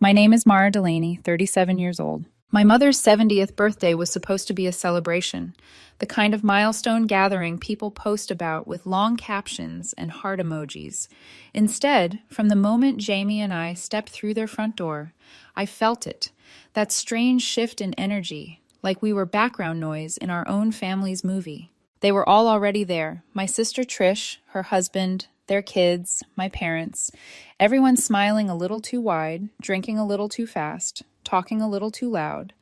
My name is Mara Delaney, 37 years old. My mother's 70th birthday was supposed to be a celebration, the kind of milestone gathering people post about with long captions and heart emojis. Instead, from the moment Jamie and I stepped through their front door, I felt it, that strange shift in energy, like we were background noise in our own family's movie. They were all already there, my sister Trish, her husband, their kids, my parents, everyone smiling a little too wide, drinking a little too fast, talking a little too loud.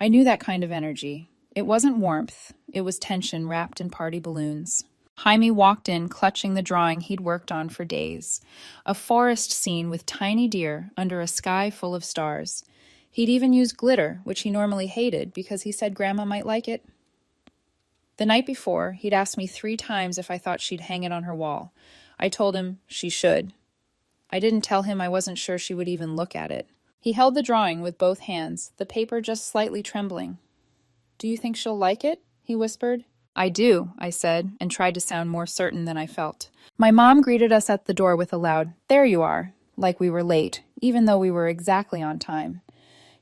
I knew that kind of energy. It wasn't warmth, it was tension wrapped in party balloons. Jaime walked in, clutching the drawing he'd worked on for days. A forest scene with tiny deer under a sky full of stars. He'd even used glitter, which he normally hated because he said Grandma might like it. The night before, he'd asked me 3 times if I thought she'd hang it on her wall. I told him she should. I didn't tell him I wasn't sure she would even look at it. He held the drawing with both hands, the paper just slightly trembling. "Do you think she'll like it?" he whispered. "I do," I said, and tried to sound more certain than I felt. My mom greeted us at the door with a loud, "There you are," like we were late, even though we were exactly on time.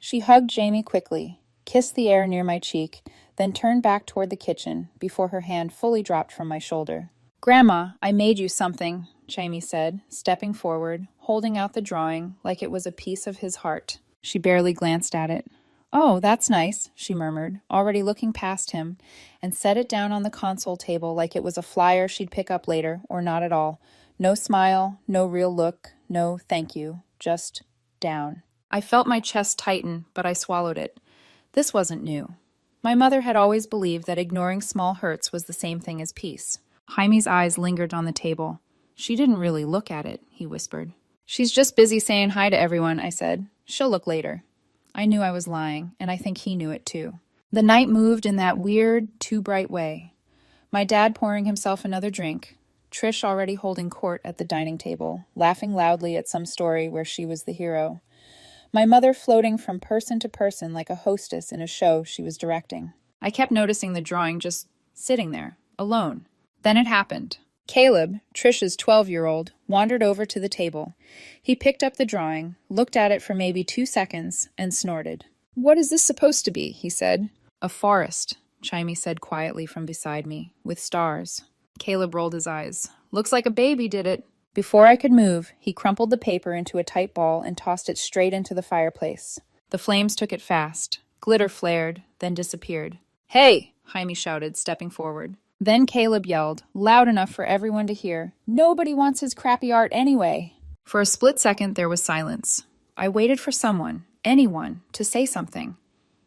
She hugged Jamie quickly, kissed the air near my cheek, then turned back toward the kitchen before her hand fully dropped from my shoulder. "Grandma, I made you something," Jamie said, stepping forward, holding out the drawing like it was a piece of his heart. She barely glanced at it. "Oh, that's nice," she murmured, already looking past him, and set it down on the console table like it was a flyer she'd pick up later, or not at all. No smile, no real look, no thank you, just down. I felt my chest tighten, but I swallowed it. This wasn't new. My mother had always believed that ignoring small hurts was the same thing as peace. Jaime's eyes lingered on the table. "She didn't really look at it," he whispered. "She's just busy saying hi to everyone," I said. "She'll look later." I knew I was lying, and I think he knew it too. The night moved in that weird, too bright way. My dad pouring himself another drink, Trish already holding court at the dining table, laughing loudly at some story where she was the hero. My mother floating from person to person like a hostess in a show she was directing. I kept noticing the drawing just sitting there, alone. Then it happened. Caleb, Trish's 12-year-old, wandered over to the table. He picked up the drawing, looked at it for maybe 2 seconds, and snorted. "What is this supposed to be?" he said. "A forest," Jaime said quietly from beside me, "with stars." Caleb rolled his eyes. "Looks like a baby did it." Before I could move, he crumpled the paper into a tight ball and tossed it straight into the fireplace. The flames took it fast. Glitter flared, then disappeared. "Hey!" Jaime shouted, stepping forward. Then Caleb yelled, loud enough for everyone to hear, "Nobody wants his crappy art anyway." For a split second, there was silence. I waited for someone, anyone, to say something,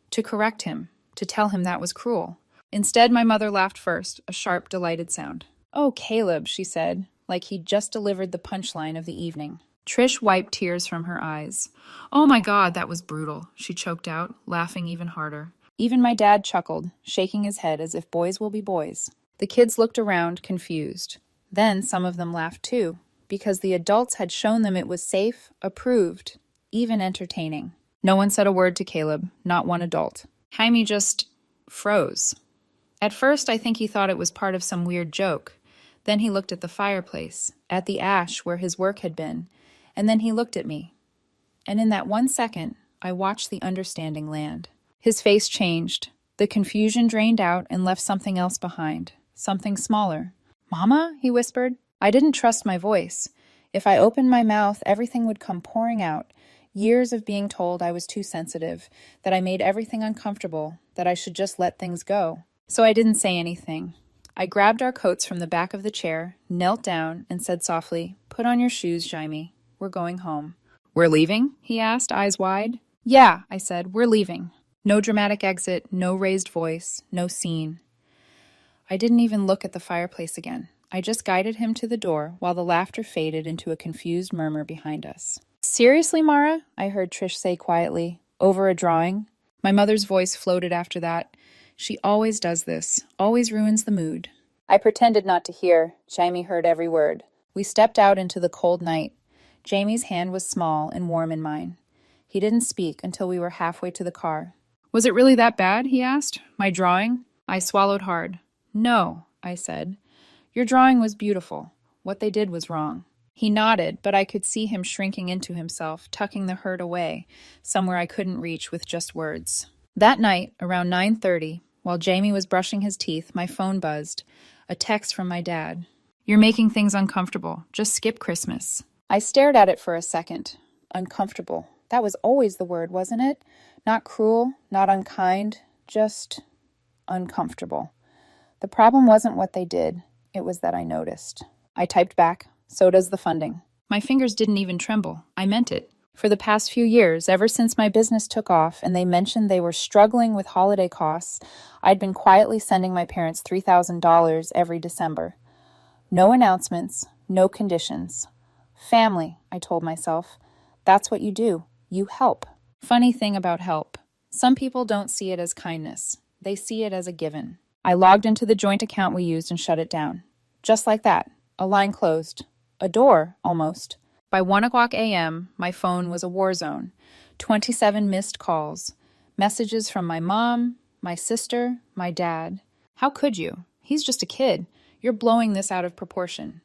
to correct him, to tell him that was cruel. Instead, my mother laughed first, a sharp, delighted sound. "Oh, Caleb," she said, like he'd just delivered the punchline of the evening. Trish wiped tears from her eyes. "Oh my God, that was brutal," she choked out, laughing even harder. Even my dad chuckled, shaking his head as if boys will be boys. The kids looked around, confused. Then some of them laughed too, because the adults had shown them it was safe, approved, even entertaining. No one said a word to Caleb, not one adult. Jaime just froze. At first, I think he thought it was part of some weird joke. Then he looked at the fireplace, at the ash where his work had been, and then he looked at me. And in that 1 second, I watched the understanding land. His face changed. The confusion drained out and left something else behind. Something smaller. "Mama?" he whispered. I didn't trust my voice. If I opened my mouth, everything would come pouring out. Years of being told I was too sensitive, that I made everything uncomfortable, that I should just let things go. So I didn't say anything. I grabbed our coats from the back of the chair, knelt down, and said softly, "Put on your shoes, Jaime. We're going home." "We're leaving?" he asked, eyes wide. "Yeah," I said, "we're leaving." No dramatic exit, no raised voice, no scene. I didn't even look at the fireplace again. I just guided him to the door while the laughter faded into a confused murmur behind us. "Seriously, Mara?" I heard Trish say quietly. "Over a drawing?" My mother's voice floated after that. "She always does this, always ruins the mood." I pretended not to hear. Jaime heard every word. We stepped out into the cold night. Jamie's hand was small and warm in mine. He didn't speak until we were halfway to the car. "Was it really that bad?" he asked. "My drawing?" I swallowed hard. "No," I said. "Your drawing was beautiful. What they did was wrong." He nodded, but I could see him shrinking into himself, tucking the hurt away, somewhere I couldn't reach with just words. That night, around 9:30, while Jamie was brushing his teeth, my phone buzzed. A text from my dad. "You're making things uncomfortable. Just skip Christmas." I stared at it for a second. Uncomfortable. That was always the word, wasn't it? Not cruel, not unkind, just uncomfortable. The problem wasn't what they did. It was that I noticed. I typed back, "So does the funding." My fingers didn't even tremble. I meant it. For the past few years, ever since my business took off and they mentioned they were struggling with holiday costs, I'd been quietly sending my parents $3,000 every December. No announcements, no conditions. Family, I told myself. That's what you do. You help. Funny thing about help. Some people don't see it as kindness. They see it as a given. I logged into the joint account we used and shut it down. Just like that. A line closed. A door, almost. By 1 o'clock a.m., my phone was a war zone. 27 missed calls. Messages from my mom, my sister, my dad. How could you? He's just a kid. You're blowing this out of proportion.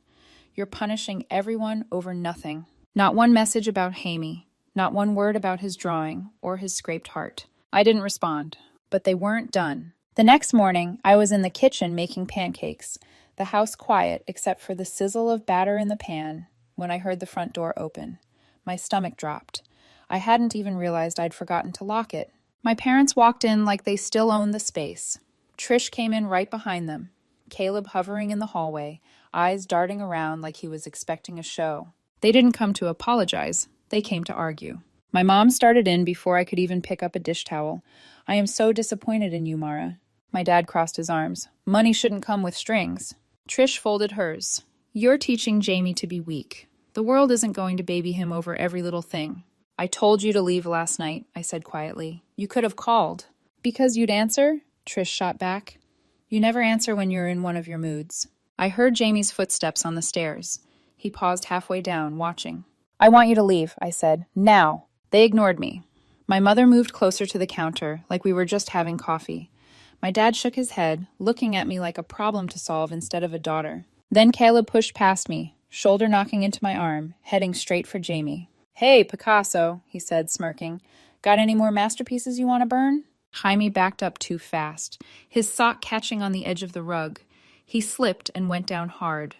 You're punishing everyone over nothing. Not one message about Hamey. Not one word about his drawing or his scraped heart. I didn't respond. But they weren't done. The next morning, I was in the kitchen making pancakes, the house quiet except for the sizzle of batter in the pan, when I heard the front door open. My stomach dropped. I hadn't even realized I'd forgotten to lock it. My parents walked in like they still owned the space. Trish came in right behind them, Caleb hovering in the hallway, eyes darting around like he was expecting a show. They didn't come to apologize. They came to argue. My mom started in before I could even pick up a dish towel. "I am so disappointed in you, Mara." My dad crossed his arms. "Money shouldn't come with strings." Trish folded hers. "You're teaching Jamie to be weak. The world isn't going to baby him over every little thing." "I told you to leave last night," I said quietly. "You could have called." "Because you'd answer?" Trish shot back. "You never answer when you're in one of your moods." I heard Jamie's footsteps on the stairs. He paused halfway down, watching. "I want you to leave," I said. "Now." They ignored me. My mother moved closer to the counter, like we were just having coffee. My dad shook his head, looking at me like a problem to solve instead of a daughter. Then Caleb pushed past me, shoulder knocking into my arm, heading straight for Jamie. "Hey, Picasso," he said, smirking. "Got any more masterpieces you want to burn?" Jaime backed up too fast, his sock catching on the edge of the rug. He slipped and went down hard.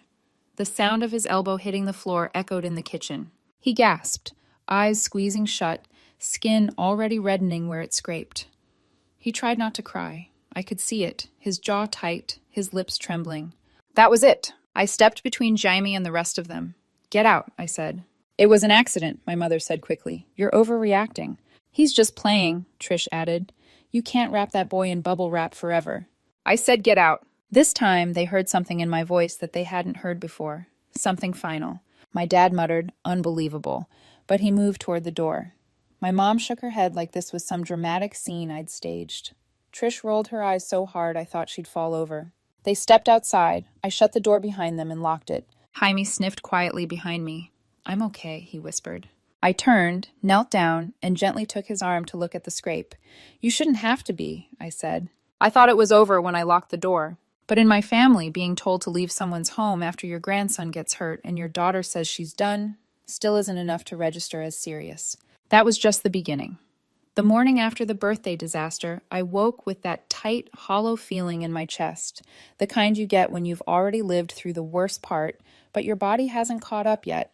The sound of his elbow hitting the floor echoed in the kitchen. He gasped, eyes squeezing shut, skin already reddening where it scraped. He tried not to cry. I could see it, his jaw tight, his lips trembling. That was it. I stepped between Jaime and the rest of them. "Get out," I said. "It was an accident," my mother said quickly. "You're overreacting." "He's just playing," Trish added. "You can't wrap that boy in bubble wrap forever." I said get out. This time they heard something in my voice that they hadn't heard before. Something final. My dad muttered, "Unbelievable," but he moved toward the door. My mom shook her head like this was some dramatic scene I'd staged. Trish rolled her eyes so hard I thought she'd fall over. They stepped outside. I shut the door behind them and locked it. Jaime sniffed quietly behind me. "I'm okay," he whispered. I turned, knelt down, and gently took his arm to look at the scrape. "You shouldn't have to be," I said. "I thought it was over when I locked the door. But in my family, being told to leave someone's home after your grandson gets hurt and your daughter says she's done still isn't enough to register as serious." That was just the beginning. The morning after the birthday disaster, I woke with that tight, hollow feeling in my chest, the kind you get when you've already lived through the worst part, but your body hasn't caught up yet.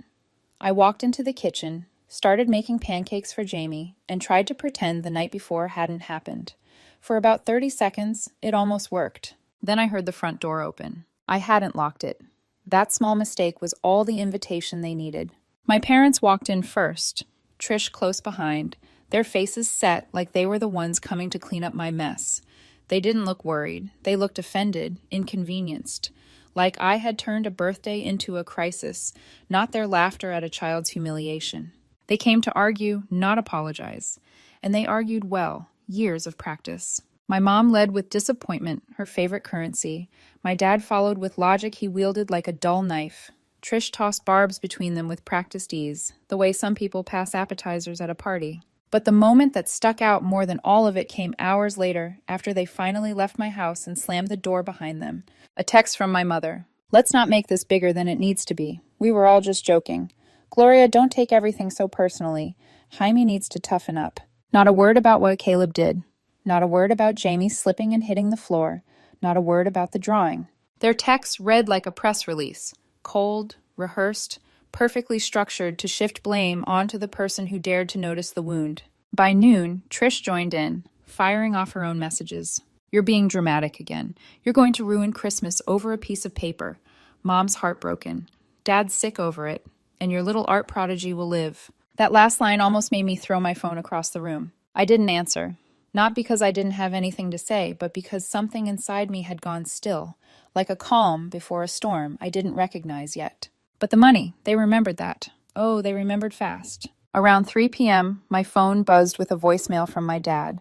I walked into the kitchen, started making pancakes for Jamie, and tried to pretend the night before hadn't happened. For about 30 seconds, it almost worked. Then I heard the front door open. I hadn't locked it. That small mistake was all the invitation they needed. My parents walked in first, Trish close behind, their faces set like they were the ones coming to clean up my mess. They didn't look worried. They looked offended, inconvenienced, like I had turned a birthday into a crisis, not their laughter at a child's humiliation. They came to argue, not apologize. And they argued well, years of practice. My mom led with disappointment, her favorite currency. My dad followed with logic he wielded like a dull knife. Trish tossed barbs between them with practiced ease, the way some people pass appetizers at a party. But the moment that stuck out more than all of it came hours later, after they finally left my house and slammed the door behind them. A text from my mother. Let's not make this bigger than it needs to be. We were all just joking. Gloria, don't take everything so personally. Jaime needs to toughen up. Not a word about what Caleb did. Not a word about Jamie slipping and hitting the floor. Not a word about the drawing. Their texts read like a press release. Cold, rehearsed, perfectly structured to shift blame onto the person who dared to notice the wound. By noon, Trish joined in, firing off her own messages. You're being dramatic again. You're going to ruin Christmas over a piece of paper. Mom's heartbroken. Dad's sick over it. And your little art prodigy will live. That last line almost made me throw my phone across the room. I didn't answer. Not because I didn't have anything to say, but because something inside me had gone still, like a calm before a storm I didn't recognize yet. But the money, they remembered that. Oh, they remembered fast. Around 3 p.m., my phone buzzed with a voicemail from my dad.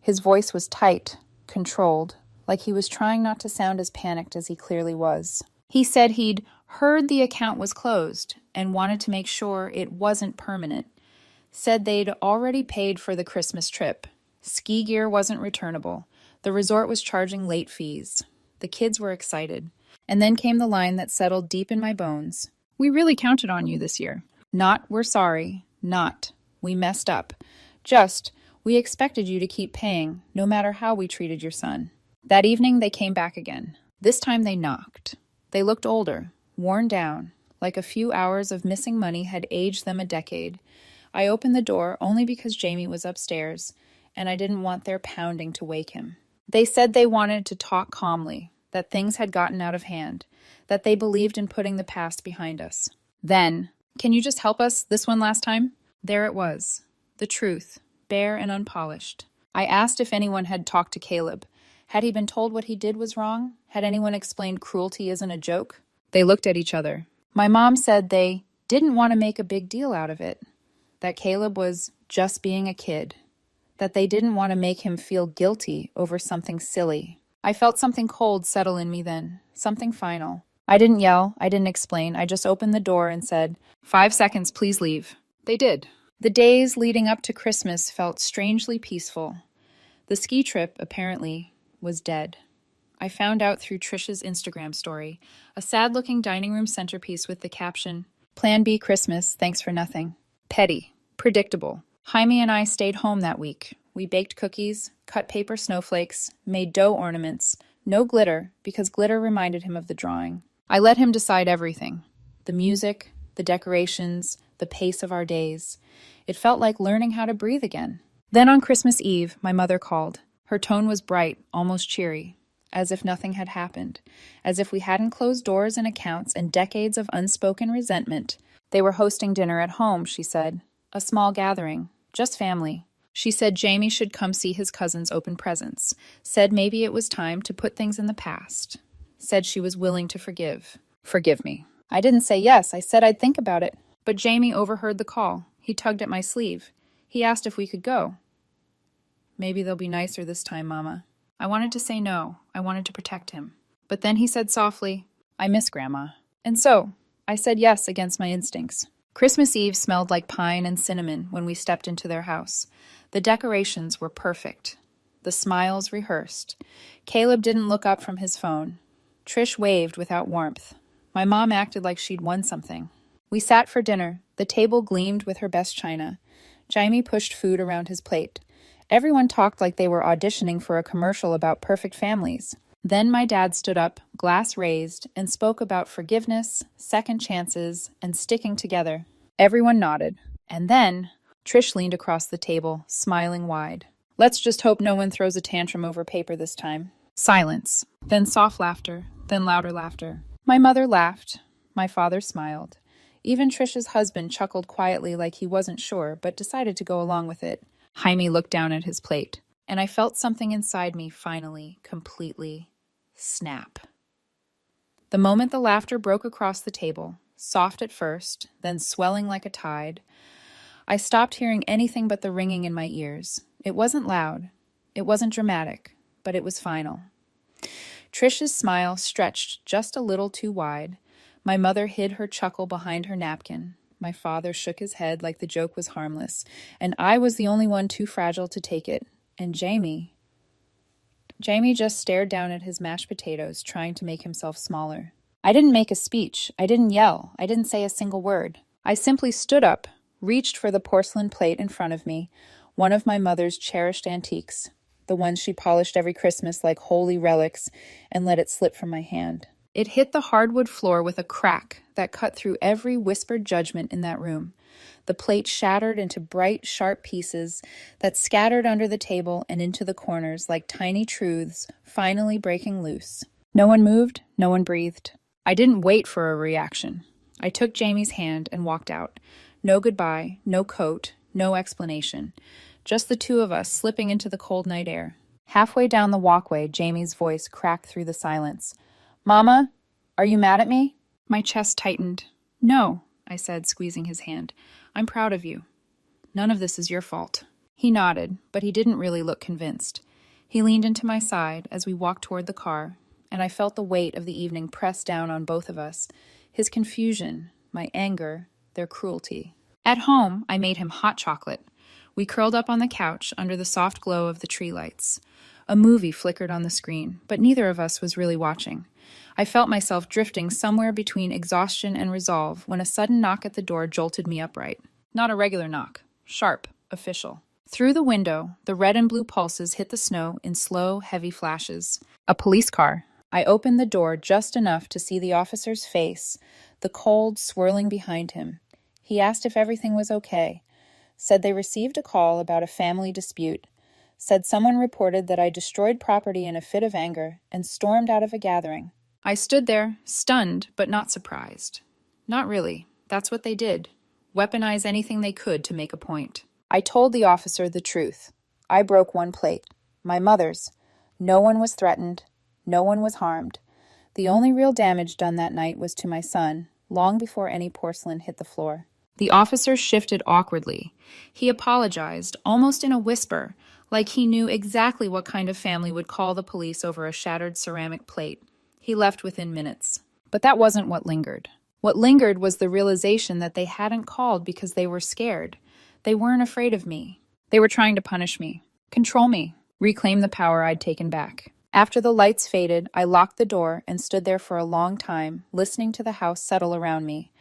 His voice was tight, controlled, like he was trying not to sound as panicked as he clearly was. He said he'd heard the account was closed and wanted to make sure it wasn't permanent. Said they'd already paid for the Christmas trip. Ski gear wasn't returnable. The resort was charging late fees. The kids were excited. And then came the line that settled deep in my bones. We really counted on you this year. Not, we're sorry. Not, we messed up. Just, we expected you to keep paying, no matter how we treated your son. That evening, they came back again. This time they knocked. They looked older, worn down, like a few hours of missing money had aged them a decade. I opened the door only because Jamie was upstairs, and I didn't want their pounding to wake him. They said they wanted to talk calmly, that things had gotten out of hand, that they believed in putting the past behind us. Then, can you just help us this one last time? There it was, the truth, bare and unpolished. I asked if anyone had talked to Caleb. Had he been told what he did was wrong? Had anyone explained cruelty isn't a joke? They looked at each other. My mom said they didn't want to make a big deal out of it, that Caleb was just being a kid, that they didn't want to make him feel guilty over something silly. I felt something cold settle in me then, something final. I didn't yell, I didn't explain, I just opened the door and said, 5 seconds, please leave. They did. The days leading up to Christmas felt strangely peaceful. The ski trip, apparently, was dead. I found out through Trish's Instagram story, a sad-looking dining room centerpiece with the caption, Plan B Christmas, thanks for nothing. Petty. Predictable. Jaime and I stayed home that week. We baked cookies, cut paper snowflakes, made dough ornaments. No glitter, because glitter reminded him of the drawing. I let him decide everything. The music, the decorations, the pace of our days. It felt like learning how to breathe again. Then on Christmas Eve, my mother called. Her tone was bright, almost cheery, as if nothing had happened, as if we hadn't closed doors and accounts and decades of unspoken resentment. They were hosting dinner at home, she said. A small gathering, just family. She said Jamie should come see his cousins open presents. Said maybe it was time to put things in the past. Said she was willing to forgive. Forgive me. I didn't say yes. I said I'd think about it. But Jamie overheard the call. He tugged at my sleeve. He asked if we could go. Maybe they'll be nicer this time, Mama. I wanted to say no. I wanted to protect him. But then he said softly, I miss Grandma. And so, I said yes against my instincts. Christmas Eve smelled like pine and cinnamon when we stepped into their house. The decorations were perfect. The smiles rehearsed. Caleb didn't look up from his phone. Trish waved without warmth. My mom acted like she'd won something. We sat for dinner. The table gleamed with her best china. Jaime pushed food around his plate. Everyone talked like they were auditioning for a commercial about perfect families. Then my dad stood up, glass raised, and spoke about forgiveness, second chances, and sticking together. Everyone nodded. And then Trish leaned across the table, smiling wide. Let's just hope no one throws a tantrum over paper this time. Silence. Then soft laughter. Then louder laughter. My mother laughed. My father smiled. Even Trish's husband chuckled quietly like he wasn't sure, but decided to go along with it. Jaime looked down at his plate, and I felt something inside me finally, completely snap. The moment the laughter broke across the table, soft at first, then swelling like a tide, I stopped hearing anything but the ringing in my ears. It wasn't loud. It wasn't dramatic, but it was final. Trish's smile stretched just a little too wide. My mother hid her chuckle behind her napkin. My father shook his head like the joke was harmless, and I was the only one too fragile to take it. And Jamie just stared down at his mashed potatoes, trying to make himself smaller. I didn't make a speech. I didn't yell. I didn't say a single word. I simply stood up, reached for the porcelain plate in front of me, one of my mother's cherished antiques, the ones she polished every Christmas like holy relics, and let it slip from my hand. It hit the hardwood floor with a crack that cut through every whispered judgment in that room. The plate shattered into bright, sharp pieces that scattered under the table and into the corners like tiny truths finally breaking loose. No one moved, no one breathed. I didn't wait for a reaction. I took Jamie's hand and walked out. No goodbye, no coat, no explanation. Just the two of us slipping into the cold night air. Halfway down the walkway, Jamie's voice cracked through the silence. "Mama, are you mad at me?" My chest tightened. "No," I said, squeezing his hand. "I'm proud of you. None of this is your fault." He nodded, but he didn't really look convinced. He leaned into my side as we walked toward the car, and I felt the weight of the evening press down on both of us. His confusion, my anger, their cruelty. At home, I made him hot chocolate. We curled up on the couch under the soft glow of the tree lights. A movie flickered on the screen, but neither of us was really watching. I felt myself drifting somewhere between exhaustion and resolve when a sudden knock at the door jolted me upright. Not a regular knock. Sharp. Official. Through the window, the red and blue pulses hit the snow in slow, heavy flashes. A police car. I opened the door just enough to see the officer's face, the cold swirling behind him. He asked if everything was okay. Said they received a call about a family dispute. Said someone reported that I destroyed property in a fit of anger and stormed out of a gathering. I stood there, stunned but not surprised. Not really. That's what they did. Weaponize anything they could to make a point. I told the officer the truth. I broke one plate. My mother's. No one was threatened. No one was harmed. The only real damage done that night was to my son, long before any porcelain hit the floor. The officer shifted awkwardly. He apologized, almost in a whisper, like he knew exactly what kind of family would call the police over a shattered ceramic plate. He left within minutes. But that wasn't what lingered. What lingered was the realization that they hadn't called because they were scared. They weren't afraid of me. They were trying to punish me, control me, reclaim the power I'd taken back. After the lights faded, I locked the door and stood there for a long time, listening to the house settle around me.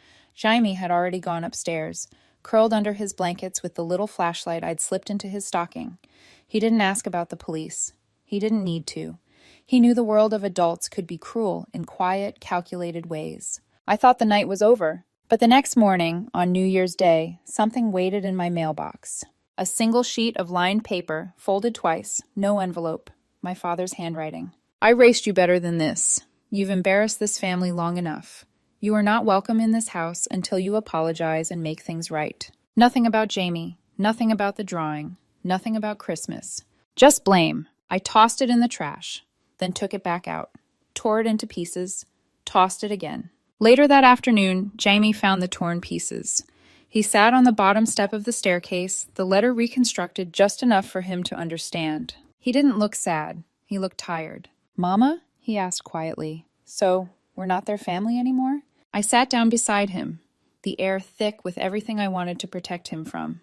Jaime had already gone upstairs, curled under his blankets with the little flashlight I'd slipped into his stocking. He didn't ask about the police. He didn't need to. He knew the world of adults could be cruel in quiet, calculated ways. I thought the night was over. But the next morning, on New Year's Day, something waited in my mailbox. A single sheet of lined paper, folded twice, no envelope. My father's handwriting. "I raced you better than this. You've embarrassed this family long enough. You are not welcome in this house until you apologize and make things right." Nothing about Jamie. Nothing about the drawing. Nothing about Christmas. Just blame. I tossed it in the trash, then took it back out, tore it into pieces, tossed it again. Later that afternoon, Jamie found the torn pieces. He sat on the bottom step of the staircase, the letter reconstructed just enough for him to understand. He didn't look sad. He looked tired. "Mama?" he asked quietly. "So, we're not their family anymore?" I sat down beside him, the air thick with everything I wanted to protect him from.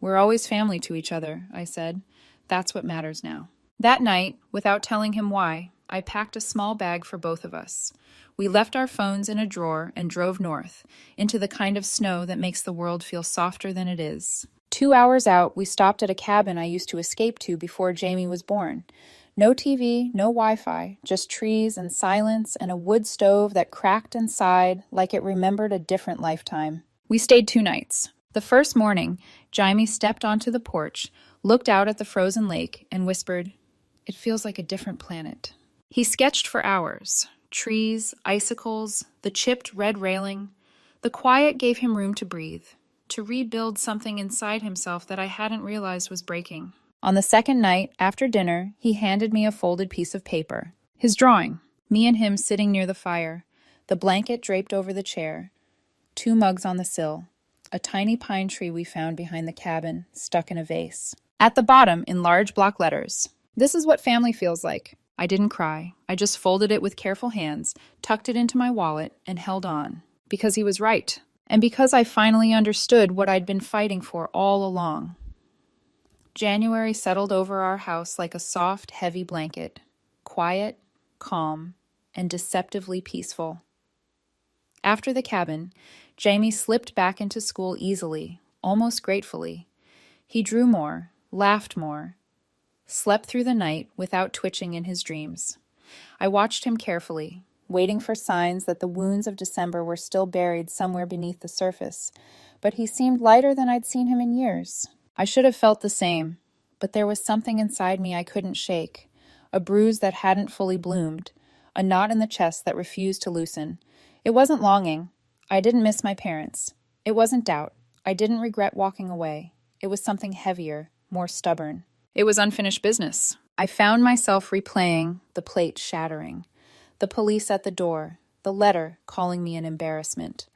"We're always family to each other," I said. "That's what matters now." That night, without telling him why, I packed a small bag for both of us. We left our phones in a drawer and drove north, into the kind of snow that makes the world feel softer than it is. 2 hours out, we stopped at a cabin I used to escape to before Jamie was born. No TV, no Wi-Fi, just trees and silence and a wood stove that cracked and sighed like it remembered a different lifetime. We stayed 2 nights. The first morning, Jaime stepped onto the porch, looked out at the frozen lake, and whispered, "It feels like a different planet." He sketched for hours. Trees, icicles, the chipped red railing. The quiet gave him room to breathe, to rebuild something inside himself that I hadn't realized was breaking. On the second night, after dinner, he handed me a folded piece of paper. His drawing, me and him sitting near the fire, the blanket draped over the chair, 2 mugs on the sill, a tiny pine tree we found behind the cabin, stuck in a vase. At the bottom, in large block letters, "This is what family feels like." I didn't cry. I just folded it with careful hands, tucked it into my wallet, and held on. Because he was right. And because I finally understood what I'd been fighting for all along. January settled over our house like a soft, heavy blanket. Quiet, calm, and deceptively peaceful. After the cabin, Jamie slipped back into school easily, almost gratefully. He drew more, laughed more, slept through the night without twitching in his dreams. I watched him carefully, waiting for signs that the wounds of December were still buried somewhere beneath the surface, but he seemed lighter than I'd seen him in years. I should have felt the same, but there was something inside me I couldn't shake, a bruise that hadn't fully bloomed, a knot in the chest that refused to loosen. It wasn't longing. I didn't miss my parents. It wasn't doubt. I didn't regret walking away. It was something heavier, more stubborn. It was unfinished business. I found myself replaying the plate shattering, the police at the door, the letter calling me an embarrassment.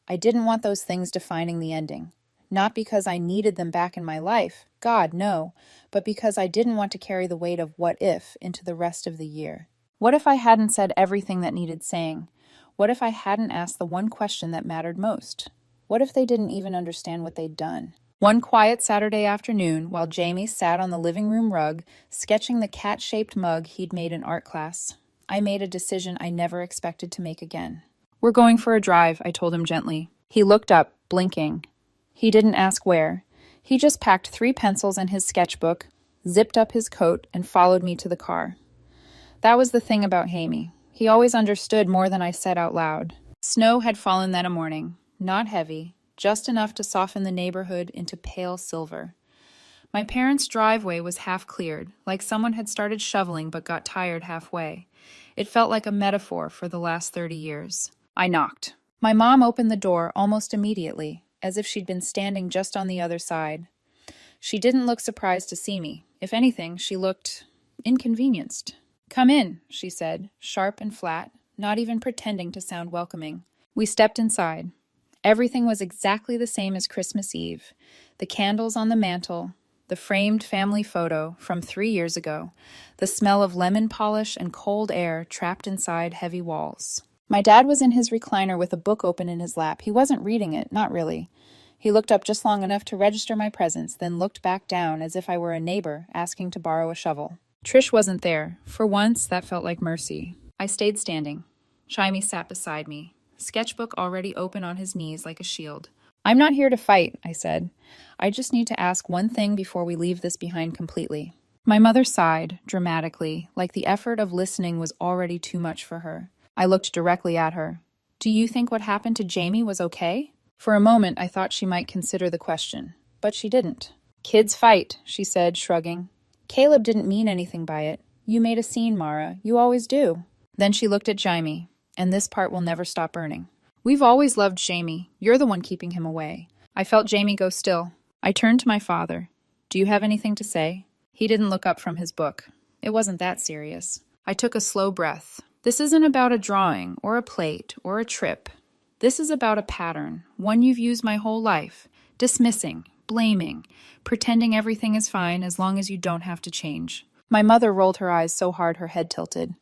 I didn't want those things defining the ending. Not because I needed them back in my life, God, no, but because I didn't want to carry the weight of what if into the rest of the year. What if I hadn't said everything that needed saying? What if I hadn't asked the one question that mattered most? What if they didn't even understand what they'd done? One quiet Saturday afternoon, while Jamie sat on the living room rug, sketching the cat-shaped mug he'd made in art class, I made a decision I never expected to make again. "We're going for a drive," I told him gently. He looked up, blinking. He didn't ask where. He just packed 3 pencils and his sketchbook, zipped up his coat, and followed me to the car. That was the thing about Hamey. He always understood more than I said out loud. Snow had fallen that morning, not heavy, just enough to soften the neighborhood into pale silver. My parents' driveway was half cleared, like someone had started shoveling but got tired halfway. It felt like a metaphor for the last 30 years. I knocked. My mom opened the door almost immediately, as if she'd been standing just on the other side. She didn't look surprised to see me. If anything, she looked inconvenienced. "Come in," she said, sharp and flat, not even pretending to sound welcoming. We stepped inside. Everything was exactly the same as Christmas Eve. The candles on the mantel, the framed family photo from 3 years ago, the smell of lemon polish and cold air trapped inside heavy walls. My dad was in his recliner with a book open in his lap. He wasn't reading it, not really. He looked up just long enough to register my presence, then looked back down as if I were a neighbor asking to borrow a shovel. Trish wasn't there. For once, that felt like mercy. I stayed standing. Jaime sat beside me, sketchbook already open on his knees like a shield. "I'm not here to fight," I said. "I just need to ask one thing before we leave this behind completely." My mother sighed, dramatically, like the effort of listening was already too much for her. I looked directly at her. "Do you think what happened to Jamie was okay?" For a moment, I thought she might consider the question, but she didn't. "Kids fight," she said, shrugging. "Caleb didn't mean anything by it. You made a scene, Mara. You always do." Then she looked at Jaime, and this part will never stop burning. "We've always loved Jamie. You're the one keeping him away." I felt Jamie go still. I turned to my father. "Do you have anything to say?" He didn't look up from his book. It wasn't that serious. I took a slow breath. "This isn't about a drawing, or a plate, or a trip. This is about a pattern, one you've used my whole life. Dismissing, blaming, pretending everything is fine as long as you don't have to change." My mother rolled her eyes so hard her head tilted.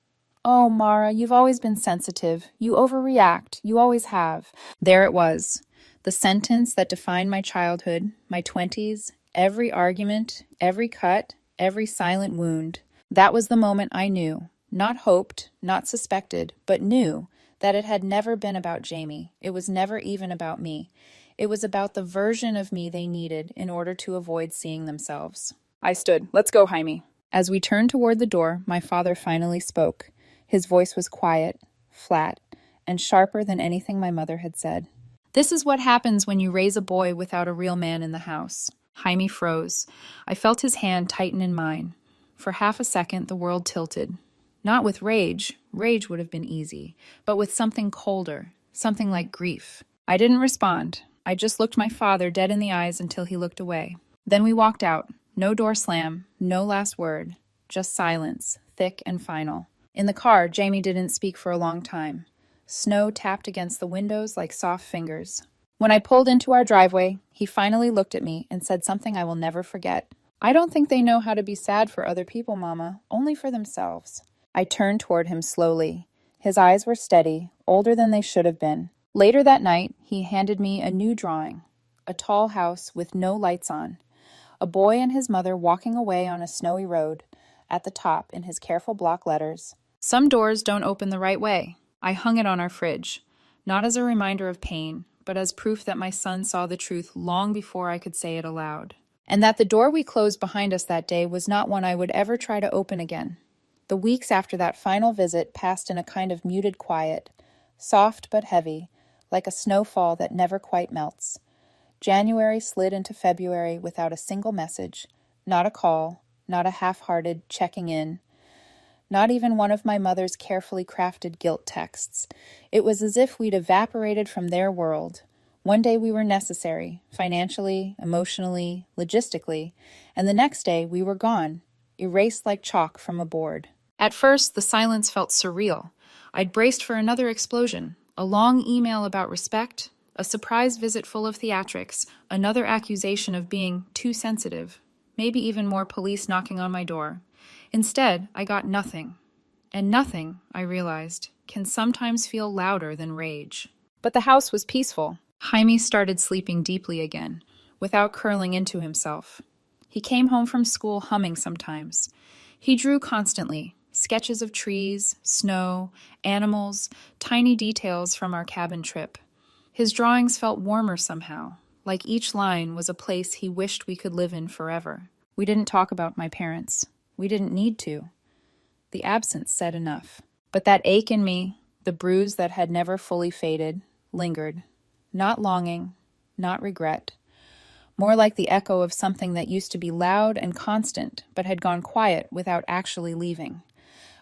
"Oh, Mara, you've always been sensitive. You overreact. You always have." There it was. The sentence that defined my childhood, my 20s, every argument, every cut, every silent wound. That was the moment I knew, not hoped, not suspected, but knew that it had never been about Jamie. It was never even about me. It was about the version of me they needed in order to avoid seeing themselves. I stood. "Let's go, Jaime." As we turned toward the door, my father finally spoke. His voice was quiet, flat, and sharper than anything my mother had said. "This is what happens when you raise a boy without a real man in the house." Jaime froze. I felt his hand tighten in mine. For half a second, the world tilted. Not with rage. Rage would have been easy. But with something colder. Something like grief. I didn't respond. I just looked my father dead in the eyes until he looked away. Then we walked out. No door slam. No last word. Just silence. Thick and final. In the car, Jamie didn't speak for a long time. Snow tapped against the windows like soft fingers. When I pulled into our driveway, he finally looked at me and said something I will never forget. "I don't think they know how to be sad for other people, Mama, only for themselves." I turned toward him slowly. His eyes were steady, older than they should have been. Later that night, he handed me a new drawing. A tall house with no lights on. A boy and his mother walking away on a snowy road. At the top, in his careful block letters, Some doors don't open the right way. I hung it on our fridge, not as a reminder of pain, but as proof that my son saw the truth long before I could say it aloud. And that the door we closed behind us that day was not one I would ever try to open again. The weeks after that final visit passed in a kind of muted quiet, soft but heavy, like a snowfall that never quite melts. January slid into February without a single message, not a call, not a half-hearted checking in, not even one of my mother's carefully crafted guilt texts. It was as if we'd evaporated from their world. One day we were necessary, financially, emotionally, logistically, and the next day we were gone, erased like chalk from a board. At first, the silence felt surreal. I'd braced for another explosion, a long email about respect, a surprise visit full of theatrics, another accusation of being too sensitive, maybe even more police knocking on my door. Instead, I got nothing. And nothing, I realized, can sometimes feel louder than rage. But the house was peaceful. Jaime started sleeping deeply again, without curling into himself. He came home from school humming sometimes. He drew constantly, sketches of trees, snow, animals, tiny details from our cabin trip. His drawings felt warmer somehow, like each line was a place he wished we could live in forever. We didn't talk about my parents. We didn't need to. The absence said enough. But that ache in me, the bruise that had never fully faded, lingered. Not longing, not regret. More like the echo of something that used to be loud and constant, but had gone quiet without actually leaving.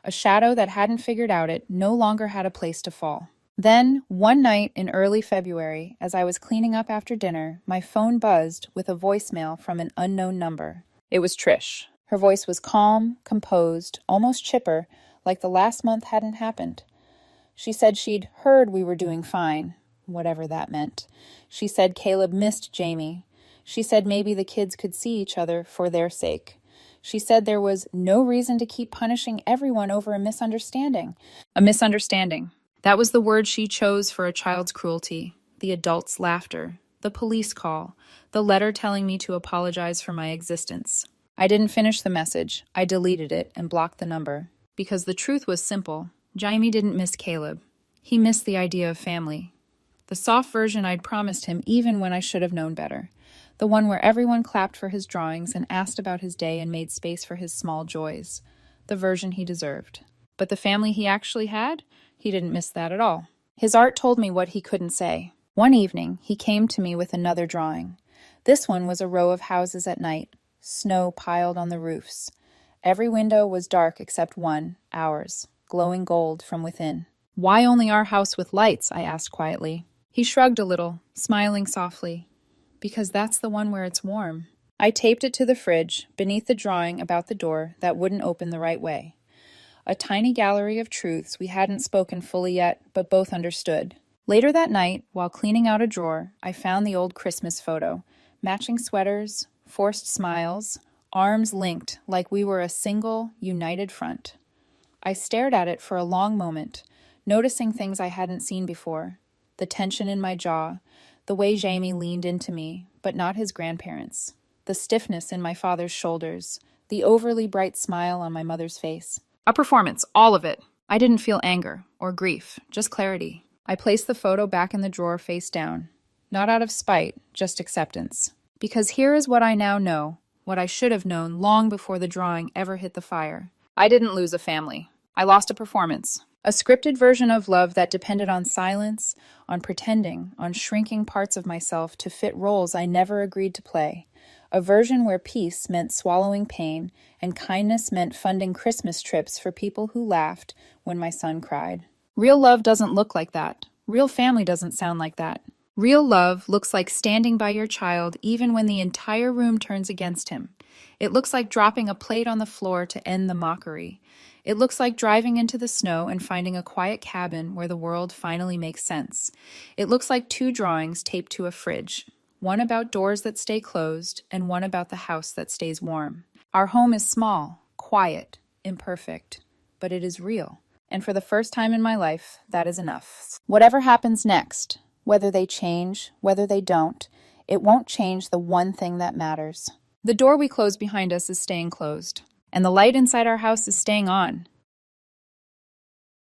A shadow that hadn't figured out it no longer had a place to fall. Then, one night in early February, as I was cleaning up after dinner, my phone buzzed with a voicemail from an unknown number. It was Trish. Her voice was calm, composed, almost chipper, like the last month hadn't happened. She said she'd heard we were doing fine, whatever that meant. She said Caleb missed Jamie. She said maybe the kids could see each other for their sake. She said there was no reason to keep punishing everyone over a misunderstanding. A misunderstanding. That was the word she chose for a child's cruelty, the adult's laughter, the police call, the letter telling me to apologize for my existence. I didn't finish the message. I deleted it and blocked the number. Because the truth was simple. Jaime didn't miss Caleb. He missed the idea of family. The soft version I'd promised him even when I should have known better. The one where everyone clapped for his drawings and asked about his day and made space for his small joys. The version he deserved. But the family he actually had? He didn't miss that at all. His art told me what he couldn't say. One evening, he came to me with another drawing. This one was a row of houses at night, snow piled on the roofs. Every window was dark except one, ours, glowing gold from within. Why only our house with lights? I asked quietly. He shrugged a little, smiling softly. Because that's the one where it's warm. I taped it to the fridge, beneath the drawing about the door that wouldn't open the right way. A tiny gallery of truths we hadn't spoken fully yet, but both understood. Later that night, while cleaning out a drawer, I found the old Christmas photo. Matching sweaters, forced smiles, arms linked like we were a single, united front. I stared at it for a long moment, noticing things I hadn't seen before. The tension in my jaw, the way Jamie leaned into me, but not his grandparents. The stiffness in my father's shoulders, the overly bright smile on my mother's face. A performance, all of it. I didn't feel anger or grief, just clarity. I placed the photo back in the drawer face down. Not out of spite, just acceptance. Because here is what I now know, what I should have known long before the drawing ever hit the fire. I didn't lose a family. I lost a performance. A scripted version of love that depended on silence, on pretending, on shrinking parts of myself to fit roles I never agreed to play. A version where peace meant swallowing pain and kindness meant funding Christmas trips for people who laughed when my son cried. Real love doesn't look like that. Real family doesn't sound like that. Real love looks like standing by your child even when the entire room turns against him. It looks like dropping a plate on the floor to end the mockery. It looks like driving into the snow and finding a quiet cabin where the world finally makes sense. It looks like two drawings taped to a fridge. One about doors that stay closed, and one about the house that stays warm. Our home is small, quiet, imperfect, but it is real. And for the first time in my life, that is enough. Whatever happens next, whether they change, whether they don't, it won't change the one thing that matters. The door we closed behind us is staying closed, and the light inside our house is staying on.